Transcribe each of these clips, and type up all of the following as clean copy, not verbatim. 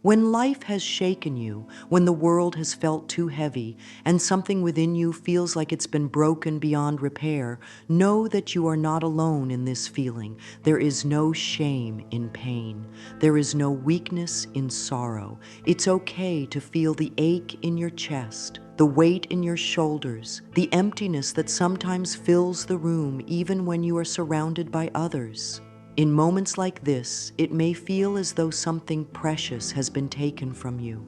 When life has shaken you, when the world has felt too heavy, and something within you feels like it's been broken beyond repair, know that you are not alone in this feeling. There is no shame in pain. There is no weakness in sorrow. It's okay to feel the ache in your chest, the weight in your shoulders, the emptiness that sometimes fills the room even when you are surrounded by others. In moments like this, it may feel as though something precious has been taken from you.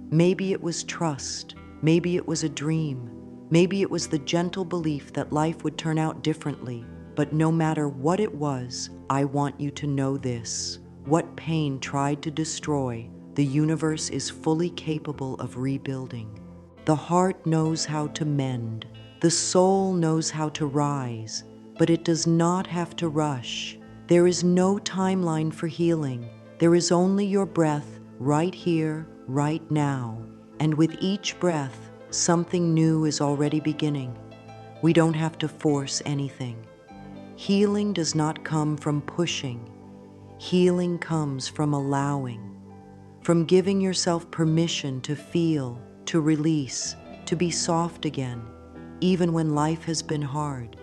Maybe it was trust, maybe it was a dream, maybe it was the gentle belief that life would turn out differently. But no matter what it was, I want you to know this. What pain tried to destroy, the universe is fully capable of rebuilding. The heart knows how to mend, the soul knows how to rise, but it does not have to rush. There is no timeline for healing. There is only your breath right here, right now. And with each breath, something new is already beginning. We don't have to force anything. Healing does not come from pushing. Healing comes from allowing, from giving yourself permission to feel, to release, to be soft again, even when life has been hard.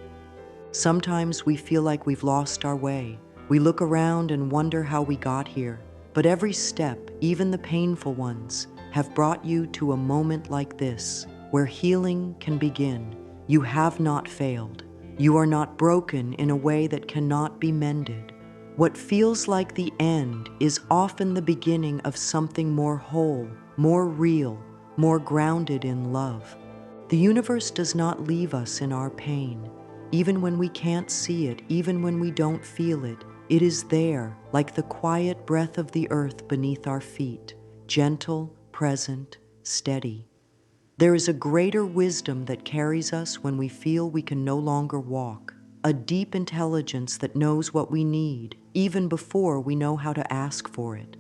Sometimes we feel like we've lost our way. We look around and wonder how we got here. But every step, even the painful ones, have brought you to a moment like this, where healing can begin. You have not failed. You are not broken in a way that cannot be mended. What feels like the end is often the beginning of something more whole, more real, more grounded in love. The universe does not leave us in our pain. Even when we can't see it, even when we don't feel it, it is there, like the quiet breath of the earth beneath our feet, gentle, present, steady. There is a greater wisdom that carries us when we feel we can no longer walk, a deep intelligence that knows what we need, even before we know how to ask for it.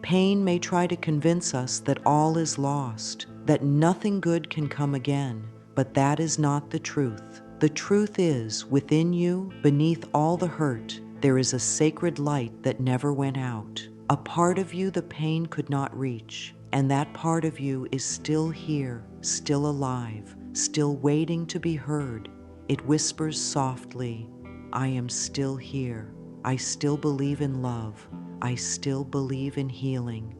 Pain may try to convince us that all is lost, that nothing good can come again, but that is not the truth. The truth is, within you, beneath all the hurt, there is a sacred light that never went out, a part of you the pain could not reach, and that part of you is still here, still alive, still waiting to be heard. It whispers softly, I am still here. I still believe in love. I still believe in healing.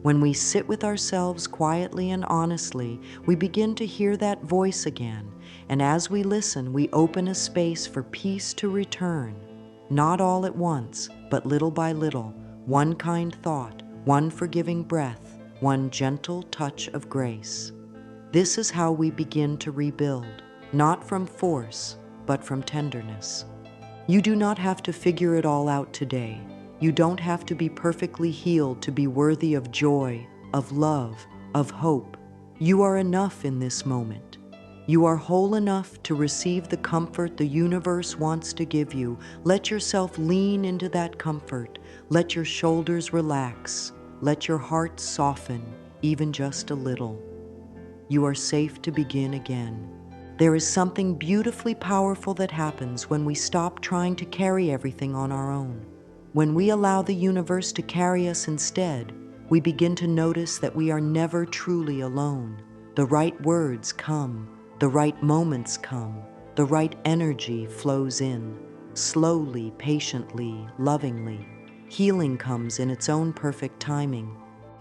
When we sit with ourselves quietly and honestly, we begin to hear that voice again, and as we listen, we open a space for peace to return. Not all at once, but little by little, one kind thought, one forgiving breath, one gentle touch of grace. This is how we begin to rebuild, not from force, but from tenderness. You do not have to figure it all out today. You don't have to be perfectly healed to be worthy of joy, of love, of hope. You are enough in this moment. You are whole enough to receive the comfort the universe wants to give you. Let yourself lean into that comfort. Let your shoulders relax. Let your heart soften, even just a little. You are safe to begin again. There is something beautifully powerful that happens when we stop trying to carry everything on our own. When we allow the universe to carry us instead, we begin to notice that we are never truly alone. The right words come, the right moments come, the right energy flows in, slowly, patiently, lovingly. Healing comes in its own perfect timing.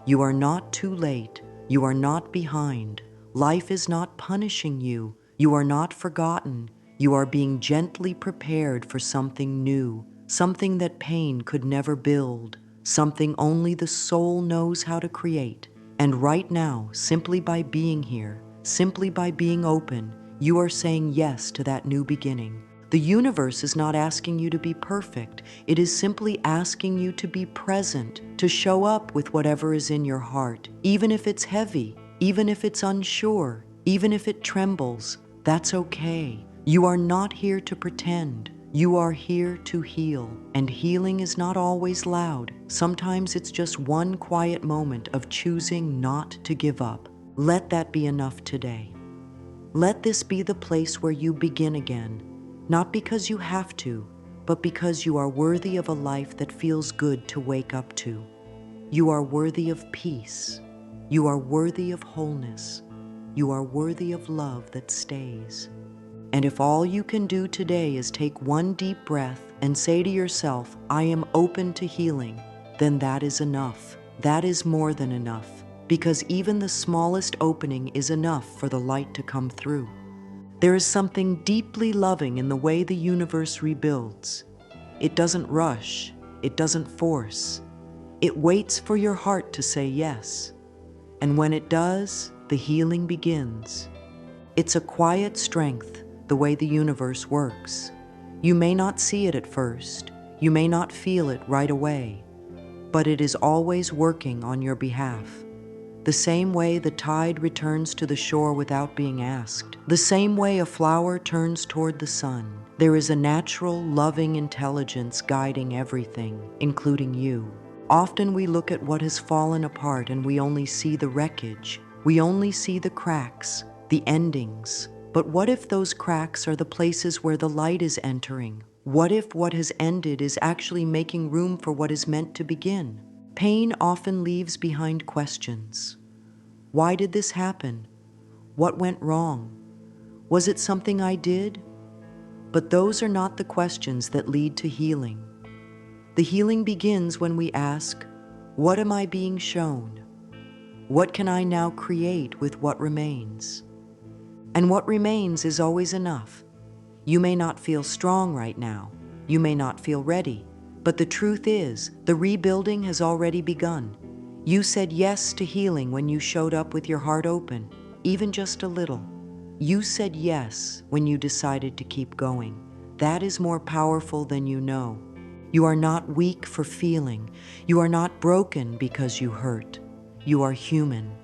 You are not too late. You are not behind. Life is not punishing you. You are not forgotten. You are being gently prepared for something new, something that pain could never build, something only the soul knows how to create. And right now, simply by being here, simply by being open, you are saying yes to that new beginning. The universe is not asking you to be perfect. It is simply asking you to be present, to show up with whatever is in your heart, even if it's heavy, even if it's unsure, even if it trembles. That's okay. You are not here to pretend. You are here to heal. And healing is not always loud. Sometimes it's just one quiet moment of choosing not to give up. Let that be enough today. Let this be the place where you begin again, not because you have to, but because you are worthy of a life that feels good to wake up to. You are worthy of peace. You are worthy of wholeness. You are worthy of love that stays. And if all you can do today is take one deep breath and say to yourself, I am open to healing, then that is enough. That is more than enough, because even the smallest opening is enough for the light to come through. There is something deeply loving in the way the universe rebuilds. It doesn't rush. It doesn't force. It waits for your heart to say yes. And when it does, the healing begins. It's a quiet strength, the way the universe works. You may not see it at first. You may not feel it right away. But it is always working on your behalf. The same way the tide returns to the shore without being asked. The same way a flower turns toward the sun. There is a natural, loving intelligence guiding everything, including you. Often we look at what has fallen apart and we only see the wreckage. We only see the cracks, the endings. But what if those cracks are the places where the light is entering? What if what has ended is actually making room for what is meant to begin? Pain often leaves behind questions. Why did this happen? What went wrong? Was it something I did? But those are not the questions that lead to healing. The healing begins when we ask, what am I being shown? What can I now create with what remains? And what remains is always enough. You may not feel strong right now. You may not feel ready. But the truth is, the rebuilding has already begun. You said yes to healing when you showed up with your heart open, even just a little. You said yes when you decided to keep going. That is more powerful than you know. You are not weak for feeling. You are not broken because you hurt. You are human.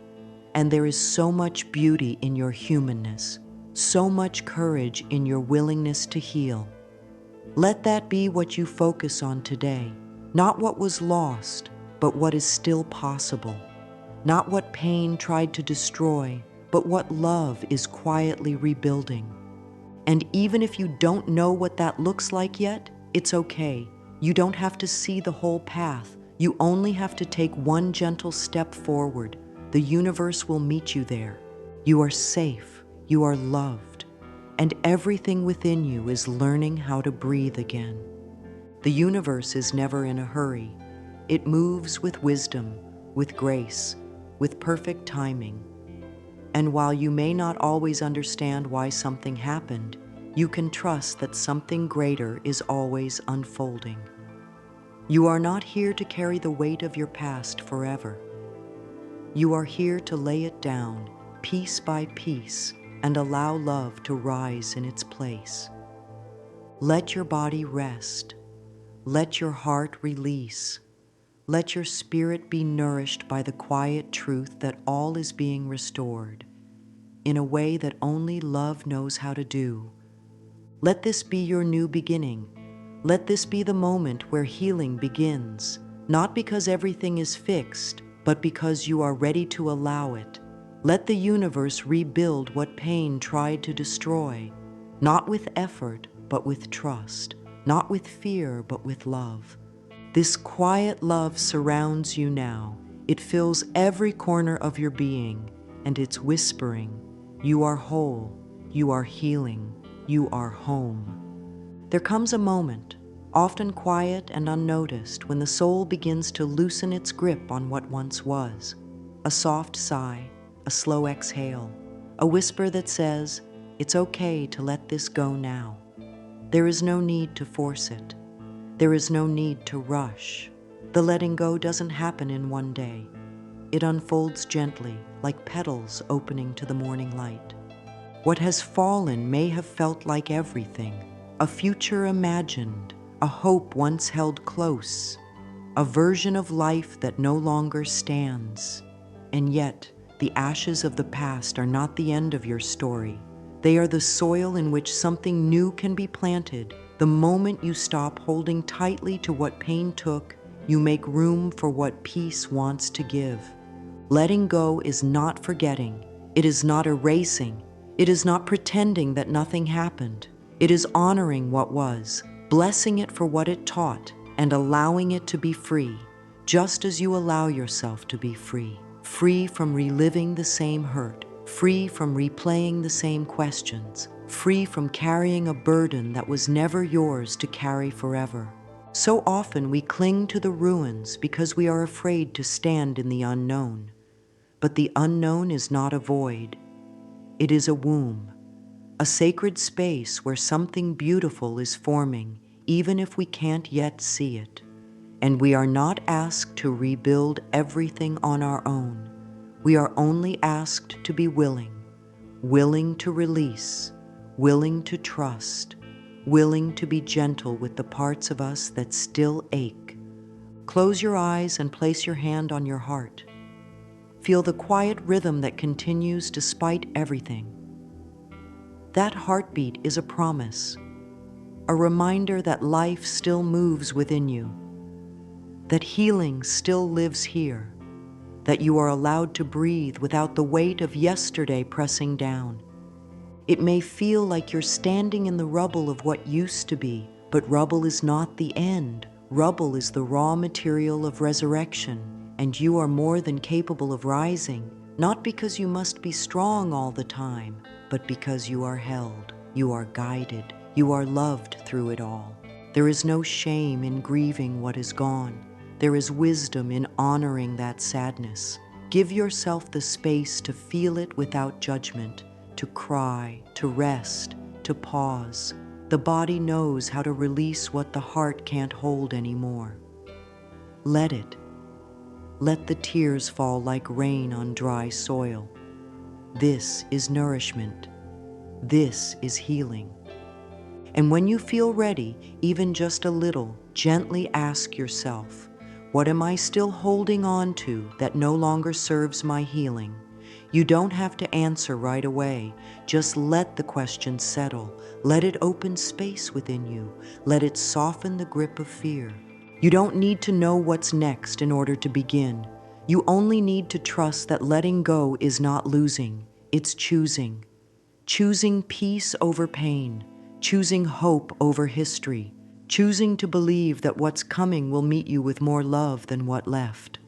And there is so much beauty in your humanness, so much courage in your willingness to heal. Let that be what you focus on today, not what was lost, but what is still possible. Not what pain tried to destroy, but what love is quietly rebuilding. And even if you don't know what that looks like yet, it's okay. You don't have to see the whole path. You only have to take one gentle step forward. The universe will meet you there. You are safe, you are loved, and everything within you is learning how to breathe again. The universe is never in a hurry. It moves with wisdom, with grace, with perfect timing. And while you may not always understand why something happened, you can trust that something greater is always unfolding. You are not here to carry the weight of your past forever. You are here to lay it down, piece by piece, and allow love to rise in its place. Let your body rest. Let your heart release. Let your spirit be nourished by the quiet truth that all is being restored in a way that only love knows how to do. Let this be your new beginning. Let this be the moment where healing begins, not because everything is fixed, but because you are ready to allow it. Let the universe rebuild what pain tried to destroy, not with effort, but with trust, not with fear, but with love. This quiet love surrounds you now. It fills every corner of your being, and it's whispering, you are whole, you are healing, you are home. There comes a moment, often quiet and unnoticed, when the soul begins to loosen its grip on what once was. A soft sigh, a slow exhale, a whisper that says, it's okay to let this go now. There is no need to force it. There is no need to rush. The letting go doesn't happen in one day. It unfolds gently, like petals opening to the morning light. What has fallen may have felt like everything, a future imagined, a hope once held close, a version of life that no longer stands. And yet, the ashes of the past are not the end of your story. They are the soil in which something new can be planted. The moment you stop holding tightly to what pain took, you make room for what peace wants to give. Letting go is not forgetting. It is not erasing. It is not pretending that nothing happened. It is honoring what was, blessing it for what it taught, and allowing it to be free. just as you allow yourself to be free. Free from reliving the same hurt, free from replaying the same questions, free from carrying a burden that was never yours to carry forever. So often we cling to the ruins because we are afraid to stand in the unknown. But the unknown is not a void. It is a womb, a sacred space where something beautiful is forming, even if we can't yet see it. And we are not asked to rebuild everything on our own. We are only asked to be willing to release, willing to trust, willing to be gentle with the parts of us that still ache. Close your eyes and place your hand on your heart. Feel the quiet rhythm that continues despite everything. That heartbeat is a promise, a reminder that life still moves within you, that healing still lives here, that you are allowed to breathe without the weight of yesterday pressing down. It may feel like you're standing in the rubble of what used to be, but rubble is not the end. Rubble is the raw material of resurrection, and you are more than capable of rising, not because you must be strong all the time, but because you are held, you are guided, you are loved through it all. There is no shame in grieving what is gone. There is wisdom in honoring that sadness. Give yourself the space to feel it without judgment, to cry, to rest, to pause. The body knows how to release what the heart can't hold anymore. Let it. Let the tears fall like rain on dry soil. This is nourishment. This is healing. And when you feel ready, even just a little, gently ask yourself, what am I still holding on to that no longer serves my healing? You don't have to answer right away. Just let the question settle. Let it open space within you. Let it soften the grip of fear. You don't need to know what's next in order to begin. You only need to trust that letting go is not losing, it's choosing. Choosing peace over pain, choosing hope over history, choosing to believe that what's coming will meet you with more love than what left.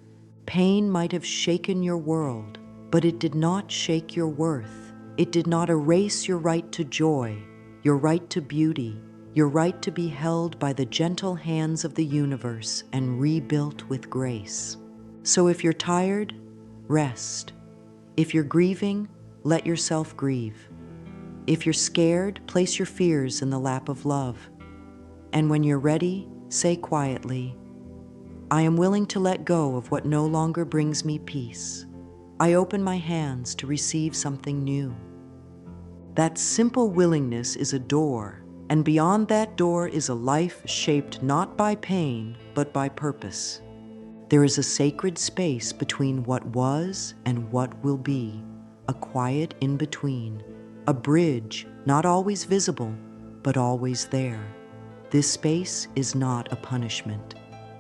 Pain might have shaken your world, but it did not shake your worth. It did not erase your right to joy, your right to beauty, your right to be held by the gentle hands of the universe and rebuilt with grace. So if you're tired, rest. If you're grieving, let yourself grieve. If you're scared, place your fears in the lap of love. And when you're ready, say quietly, I am willing to let go of what no longer brings me peace. I open my hands to receive something new. That simple willingness is a door, and beyond that door is a life shaped not by pain, but by purpose. There is a sacred space between what was and what will be, a quiet in-between, a bridge not always visible, but always there. This space is not a punishment.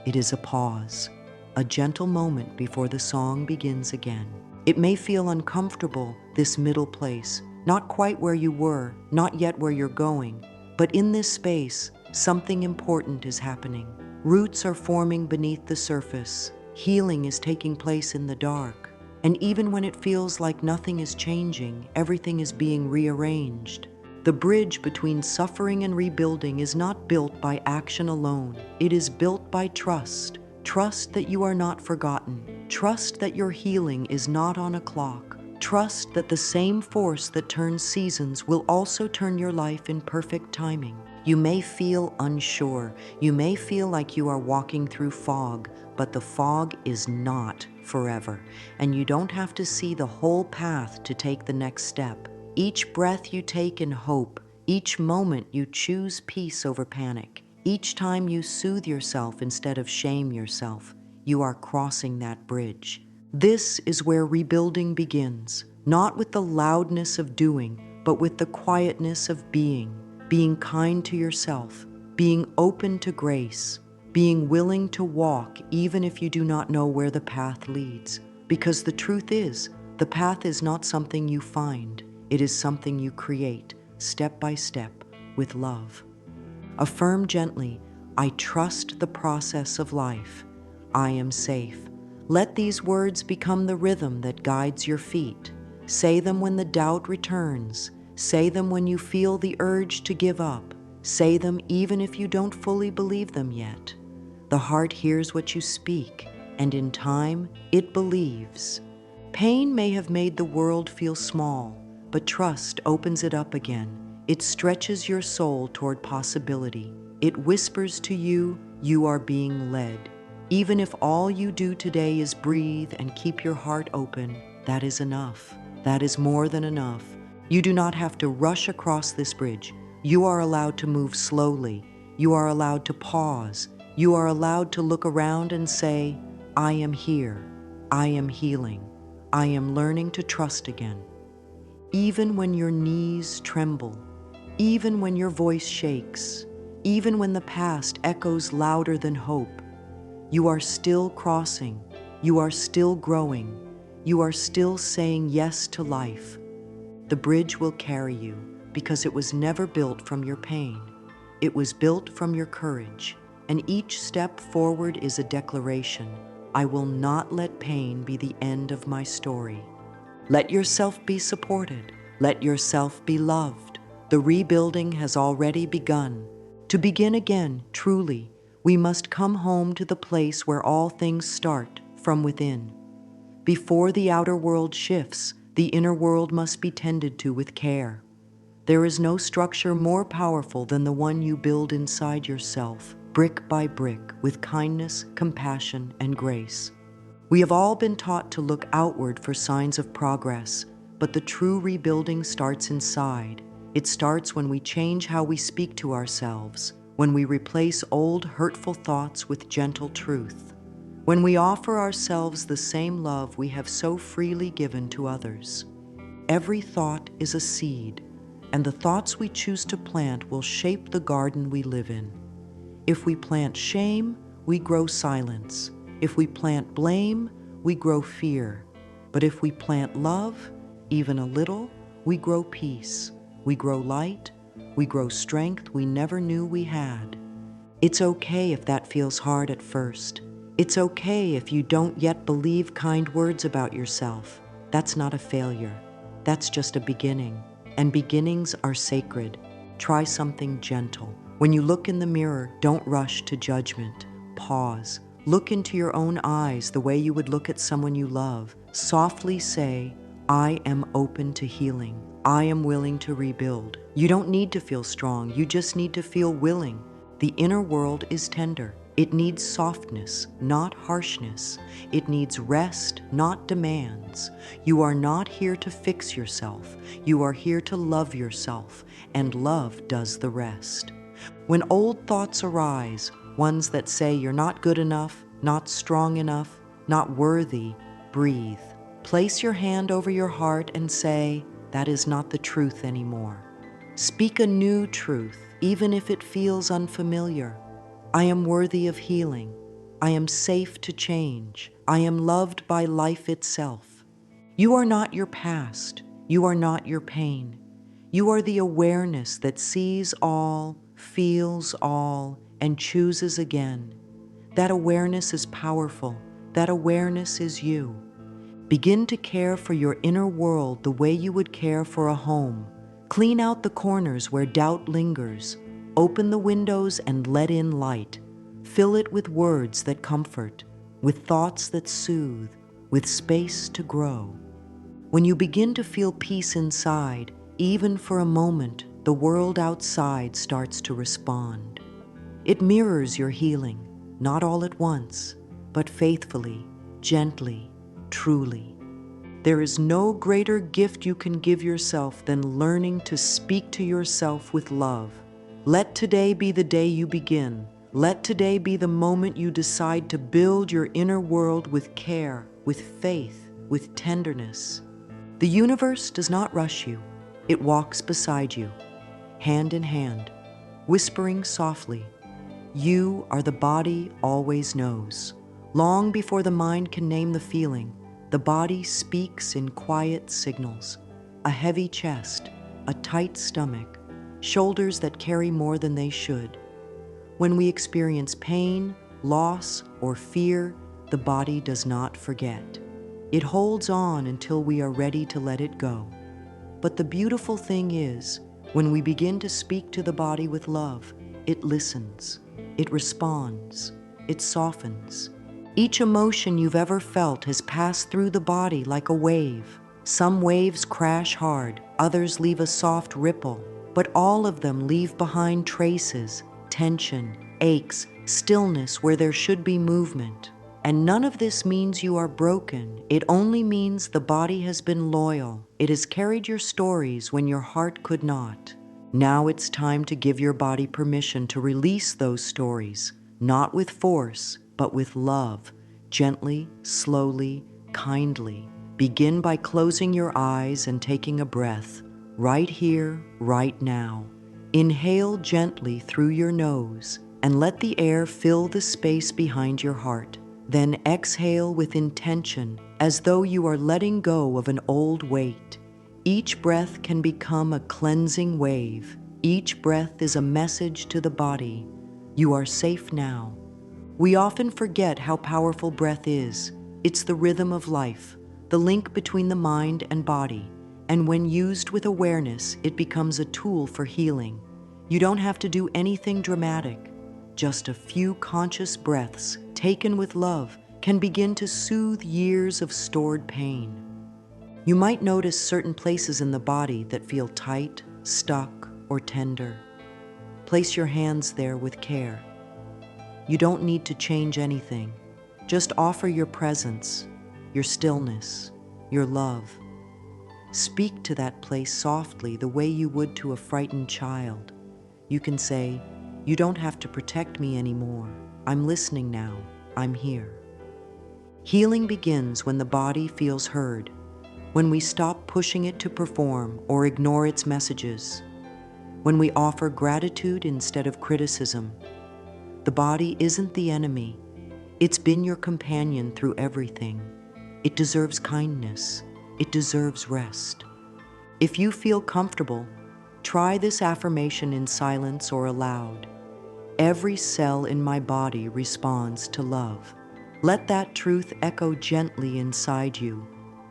It is a pause, a gentle moment before the song begins again. It may feel uncomfortable, this middle place, not quite where you were, not yet where you're going, but in this space, something important is happening. Roots are forming beneath the surface. Healing is taking place in the dark. And even when it feels like nothing is changing, everything is being rearranged. The bridge between suffering and rebuilding is not built by action alone. It is built by trust. Trust that you are not forgotten. Trust that your healing is not on a clock. Trust that the same force that turns seasons will also turn your life in perfect timing. You may feel unsure. You may feel like you are walking through fog, but the fog is not forever. And you don't have to see the whole path to take the next step. Each breath you take in hope, each moment you choose peace over panic, each time you soothe yourself instead of shame yourself, you are crossing that bridge. This is where rebuilding begins, not with the loudness of doing, but with the quietness of being kind to yourself, being open to grace, being willing to walk even if you do not know where the path leads. Because the truth is, the path is not something you find. It is something you create, step by step, with love. Affirm gently, I trust the process of life. I am safe. Let these words become the rhythm that guides your feet. Say them when the doubt returns. Say them when you feel the urge to give up. Say them even if you don't fully believe them yet. The heart hears what you speak, and in time, it believes. Pain may have made the world feel small, but trust opens it up again. It stretches your soul toward possibility. It whispers to you, you are being led. Even if all you do today is breathe and keep your heart open, that is enough. That is more than enough. You do not have to rush across this bridge. You are allowed to move slowly. You are allowed to pause. You are allowed to look around and say, I am here. I am healing. I am learning to trust again. Even when your knees tremble, even when your voice shakes, even when the past echoes louder than hope, you are still crossing. You are still growing. You are still saying yes to life. The bridge will carry you because it was never built from your pain. It was built from your courage. And each step forward is a declaration. I will not let pain be the end of my story. Let yourself be supported. Let yourself be loved. The rebuilding has already begun. To begin again, truly, we must come home to the place where all things start, from within. Before the outer world shifts, the inner world must be tended to with care. There is no structure more powerful than the one you build inside yourself, brick by brick, with kindness, compassion, and grace. We have all been taught to look outward for signs of progress, but the true rebuilding starts inside. It starts when we change how we speak to ourselves, when we replace old hurtful thoughts with gentle truth, when we offer ourselves the same love we have so freely given to others. Every thought is a seed, and the thoughts we choose to plant will shape the garden we live in. If we plant shame, we grow silence. If we plant blame, we grow fear. But if we plant love, even a little, we grow peace. We grow light. We grow strength we never knew we had. It's okay if that feels hard at first. It's okay if you don't yet believe kind words about yourself. That's not a failure. That's just a beginning. And beginnings are sacred. Try something gentle. When you look in the mirror, don't rush to judgment. Pause. Look into your own eyes the way you would look at someone you love. Softly say, I am open to healing. I am willing to rebuild. You don't need to feel strong. You just need to feel willing. The inner world is tender. It needs softness, not harshness. It needs rest, not demands. You are not here to fix yourself. You are here to love yourself, and love does the rest. When old thoughts arise, ones that say you're not good enough, not strong enough, not worthy, breathe. Place your hand over your heart and say, that is not the truth anymore. Speak a new truth, even if it feels unfamiliar. I am worthy of healing. I am safe to change. I am loved by life itself. You are not your past. You are not your pain. You are the awareness that sees all, feels all, and chooses again. That awareness is powerful. That awareness is you. Begin to care for your inner world the way you would care for a home. Clean out the corners where doubt lingers. Open the windows and let in light. Fill it with words that comfort, with thoughts that soothe, with space to grow. When you begin to feel peace inside, even for a moment, the world outside starts to respond. It mirrors your healing, not all at once, but faithfully, gently, truly. There is no greater gift you can give yourself than learning to speak to yourself with love. Let today be the day you begin. Let today be the moment you decide to build your inner world with care, with faith, with tenderness. The universe does not rush you. It walks beside you, hand in hand, whispering softly. You are the body always knows. Long before the mind can name the feeling, the body speaks in quiet signals. A heavy chest, a tight stomach, shoulders that carry more than they should. When we experience pain, loss, or fear, the body does not forget. It holds on until we are ready to let it go. But the beautiful thing is, when we begin to speak to the body with love, it listens, it responds, it softens. Each emotion you've ever felt has passed through the body like a wave. Some waves crash hard, others leave a soft ripple, but all of them leave behind traces, tension, aches, stillness where there should be movement. And none of this means you are broken. It only means the body has been loyal. It has carried your stories when your heart could not. Now it's time to give your body permission to release those stories, not with force, but with love, gently, slowly, kindly. Begin by closing your eyes and taking a breath, right here, right now. Inhale gently through your nose and let the air fill the space behind your heart. Then exhale with intention, as though you are letting go of an old weight. Each breath can become a cleansing wave. Each breath is a message to the body. You are safe now. We often forget how powerful breath is. It's the rhythm of life, the link between the mind and body. And when used with awareness, it becomes a tool for healing. You don't have to do anything dramatic. Just a few conscious breaths, taken with love, can begin to soothe years of stored pain. You might notice certain places in the body that feel tight, stuck, or tender. Place your hands there with care. You don't need to change anything. Just offer your presence, your stillness, your love. Speak to that place softly the way you would to a frightened child. You can say, "You don't have to protect me anymore. I'm listening now. I'm here." Healing begins when the body feels heard, when we stop pushing it to perform or ignore its messages, when we offer gratitude instead of criticism. The body isn't the enemy. It's been your companion through everything. It deserves kindness. It deserves rest. If you feel comfortable, try this affirmation in silence or aloud. Every cell in my body responds to love. Let that truth echo gently inside you.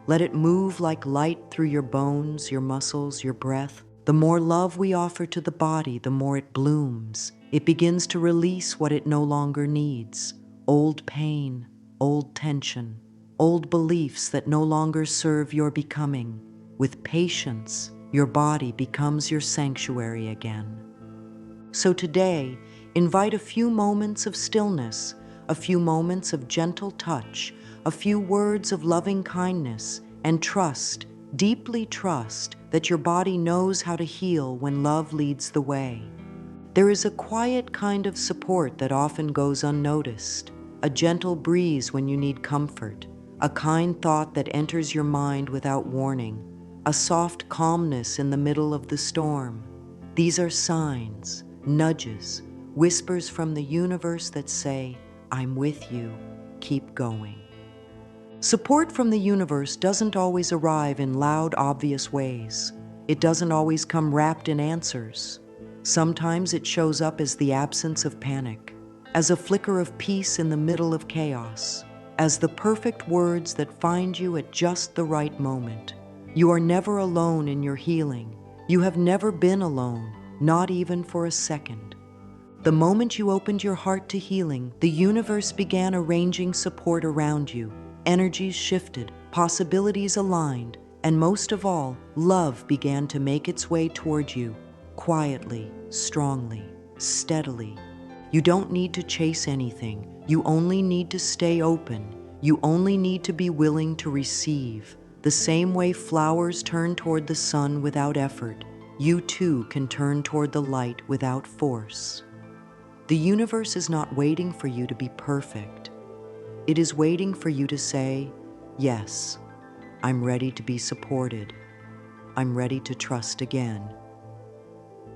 Let it move like light through your bones, your muscles, your breath. The more love we offer to the body, the more it blooms. It begins to release what it no longer needs. Old pain, old tension, old beliefs that no longer serve your becoming. With patience, your body becomes your sanctuary again. So today, invite a few moments of stillness, a few moments of gentle touch, a few words of loving kindness, and trust, deeply trust, that your body knows how to heal when love leads the way. There is a quiet kind of support that often goes unnoticed, a gentle breeze when you need comfort, a kind thought that enters your mind without warning, a soft calmness in the middle of the storm. These are signs, nudges, whispers from the universe that say, "I'm with you, keep going." Support from the universe doesn't always arrive in loud, obvious ways. It doesn't always come wrapped in answers. Sometimes it shows up as the absence of panic, as a flicker of peace in the middle of chaos, as the perfect words that find you at just the right moment. You are never alone in your healing. You have never been alone, not even for a second. The moment you opened your heart to healing, the universe began arranging support around you. Energies shifted, possibilities aligned, and most of all, love began to make its way toward you, quietly, strongly, steadily. You don't need to chase anything. You only need to stay open. You only need to be willing to receive. The same way flowers turn toward the sun without effort, you too can turn toward the light without force. The universe is not waiting for you to be perfect. It is waiting for you to say, "Yes, I'm ready to be supported. I'm ready to trust again."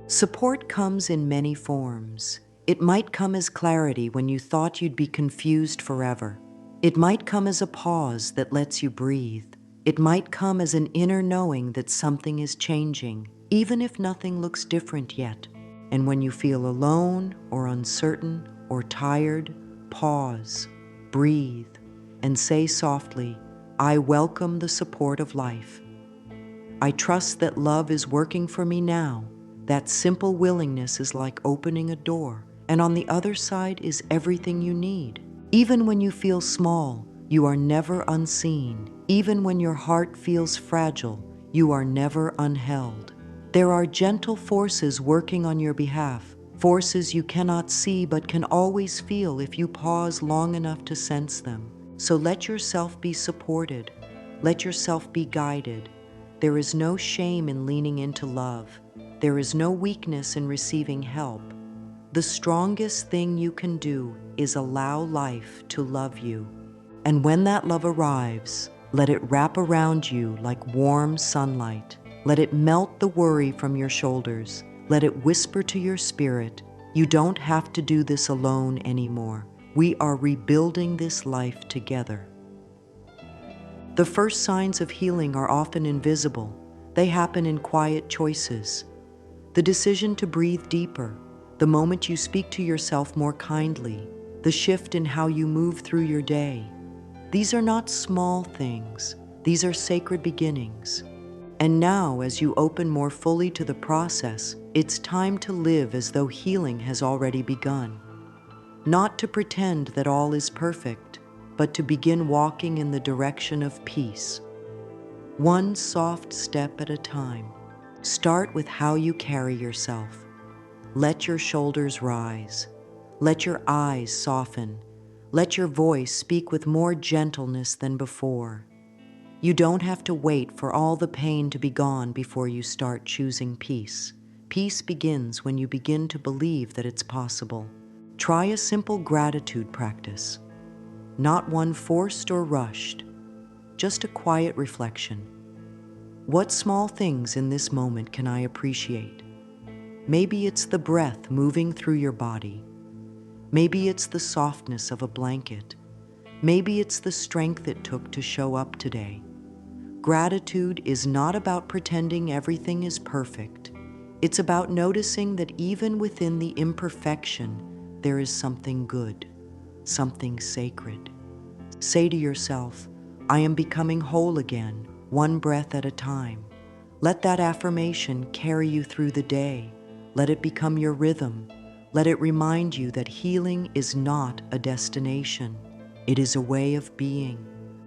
Support comes in many forms. It might come as clarity when you thought you'd be confused forever. It might come as a pause that lets you breathe. It might come as an inner knowing that something is changing, even if nothing looks different yet. And when you feel alone or uncertain or tired, pause, breathe, and say softly, I welcome the support of life. I trust that love is working for me now. That simple willingness is like opening a door, and on the other side is everything you need. Even when you feel small, you are never unseen. Even when your heart feels fragile, you are never unheld. There are gentle forces working on your behalf, forces you cannot see but can always feel if you pause long enough to sense them. So let yourself be supported. Let yourself be guided. There is no shame in leaning into love. There is no weakness in receiving help. The strongest thing you can do is allow life to love you. And when that love arrives, let it wrap around you like warm sunlight. Let it melt the worry from your shoulders. Let it whisper to your spirit, you don't have to do this alone anymore. We are rebuilding this life together. The first signs of healing are often invisible. They happen in quiet choices. The decision to breathe deeper, the moment you speak to yourself more kindly, the shift in how you move through your day. These are not small things. These are sacred beginnings. And now, as you open more fully to the process, it's time to live as though healing has already begun. Not to pretend that all is perfect, but to begin walking in the direction of peace. One soft step at a time. Start with how you carry yourself. Let your shoulders rise. Let your eyes soften. Let your voice speak with more gentleness than before. You don't have to wait for all the pain to be gone before you start choosing peace. Peace begins when you begin to believe that it's possible. Try a simple gratitude practice. Not one forced or rushed, just a quiet reflection. What small things in this moment can I appreciate? Maybe it's the breath moving through your body. Maybe it's the softness of a blanket. Maybe it's the strength it took to show up today. Gratitude is not about pretending everything is perfect. It's about noticing that even within the imperfection, there is something good, something sacred. Say to yourself, I am becoming whole again, one breath at a time. Let that affirmation carry you through the day. Let it become your rhythm. Let it remind you that healing is not a destination. It is a way of being.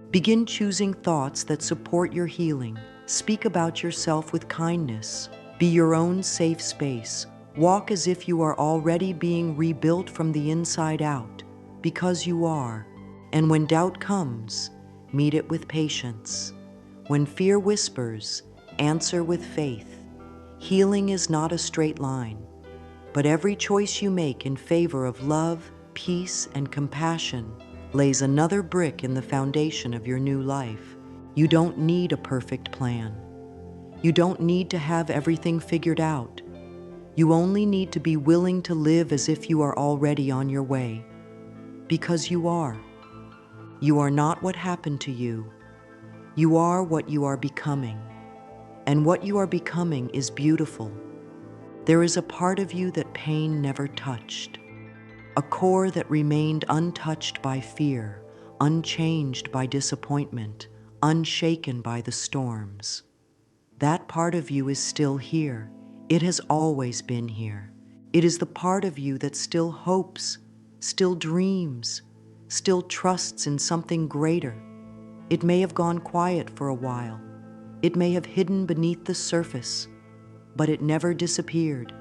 Begin choosing thoughts that support your healing. Speak about yourself with kindness. Be your own safe space. Walk as if you are already being rebuilt from the inside out, because you are. And when doubt comes, meet it with patience. When fear whispers, answer with faith. Healing is not a straight line, but every choice you make in favor of love, peace, and compassion lays another brick in the foundation of your new life. You don't need a perfect plan. You don't need to have everything figured out. You only need to be willing to live as if you are already on your way. Because you are. You are not what happened to you. You are what you are becoming. And what you are becoming is beautiful. There is a part of you that pain never touched. A core that remained untouched by fear, unchanged by disappointment, unshaken by the storms. That part of you is still here. It has always been here. It is the part of you that still hopes, still dreams, still trusts in something greater. It may have gone quiet for a while. It may have hidden beneath the surface, but it never disappeared.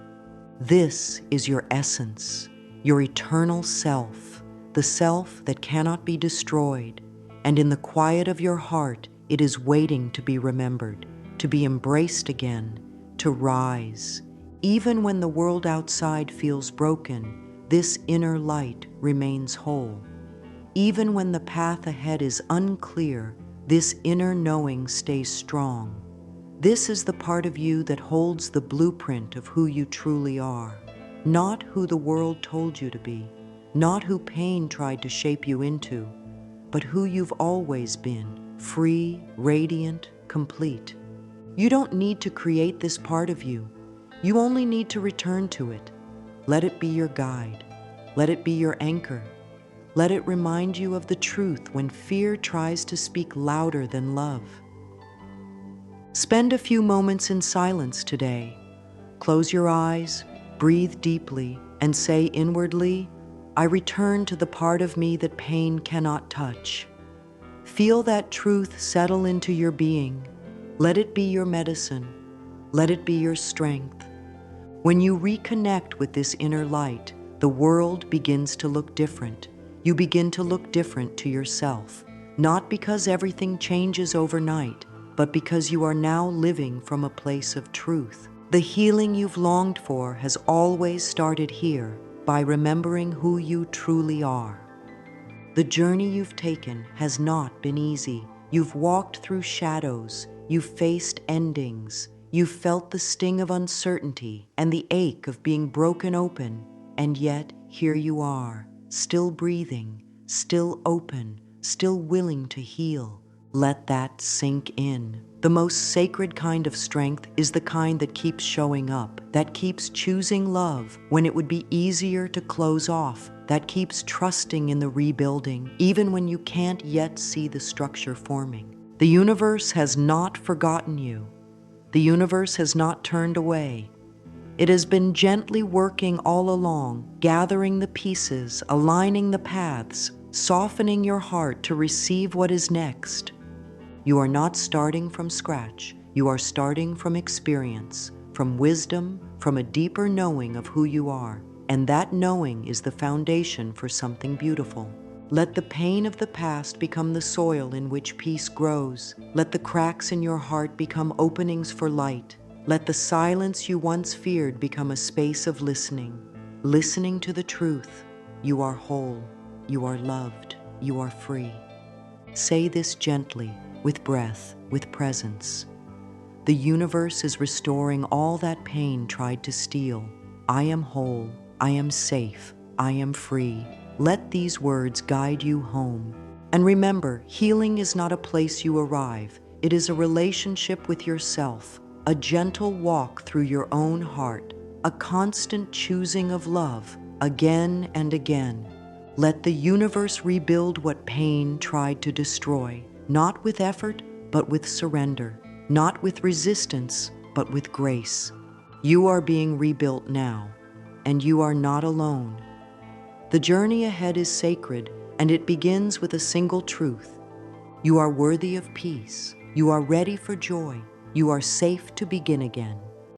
This is your essence, your eternal self, the self that cannot be destroyed. And in the quiet of your heart, it is waiting to be remembered, to be embraced again, to rise. Even when the world outside feels broken, this inner light remains whole. Even when the path ahead is unclear, this inner knowing stays strong. This is the part of you that holds the blueprint of who you truly are. Not who the world told you to be, not who pain tried to shape you into, but who you've always been, free, radiant, complete. You don't need to create this part of you. You only need to return to it. Let it be your guide. Let it be your anchor. Let it remind you of the truth when fear tries to speak louder than love. Spend a few moments in silence today. Close your eyes, breathe deeply, and say inwardly, I return to the part of me that pain cannot touch. Feel that truth settle into your being. Let it be your medicine. Let it be your strength. When you reconnect with this inner light, the world begins to look different. You begin to look different to yourself, not because everything changes overnight, but because you are now living from a place of truth. The healing you've longed for has always started here, by remembering who you truly are. The journey you've taken has not been easy. You've walked through shadows, you've faced endings, you've felt the sting of uncertainty and the ache of being broken open, and yet here you are, still breathing, still open, still willing to heal. Let that sink in. The most sacred kind of strength is the kind that keeps showing up, that keeps choosing love when it would be easier to close off, that keeps trusting in the rebuilding, even when you can't yet see the structure forming. The universe has not forgotten you. The universe has not turned away. It has been gently working all along, gathering the pieces, aligning the paths, softening your heart to receive what is next. You are not starting from scratch. You are starting from experience, from wisdom, from a deeper knowing of who you are. And that knowing is the foundation for something beautiful. Let the pain of the past become the soil in which peace grows. Let the cracks in your heart become openings for light. Let the silence you once feared become a space of listening. Listening to the truth. You are whole. You are loved. You are free. Say this gently, with breath, with presence. The universe is restoring all that pain tried to steal. I am whole. I am safe. I am free. Let these words guide you home. And remember, healing is not a place you arrive. It is a relationship with yourself, a gentle walk through your own heart, a constant choosing of love, again and again. Let the universe rebuild what pain tried to destroy, not with effort, but with surrender, not with resistance, but with grace. You are being rebuilt now, and you are not alone. The journey ahead is sacred, and it begins with a single truth. You are worthy of peace. You are ready for joy. You are safe to begin again.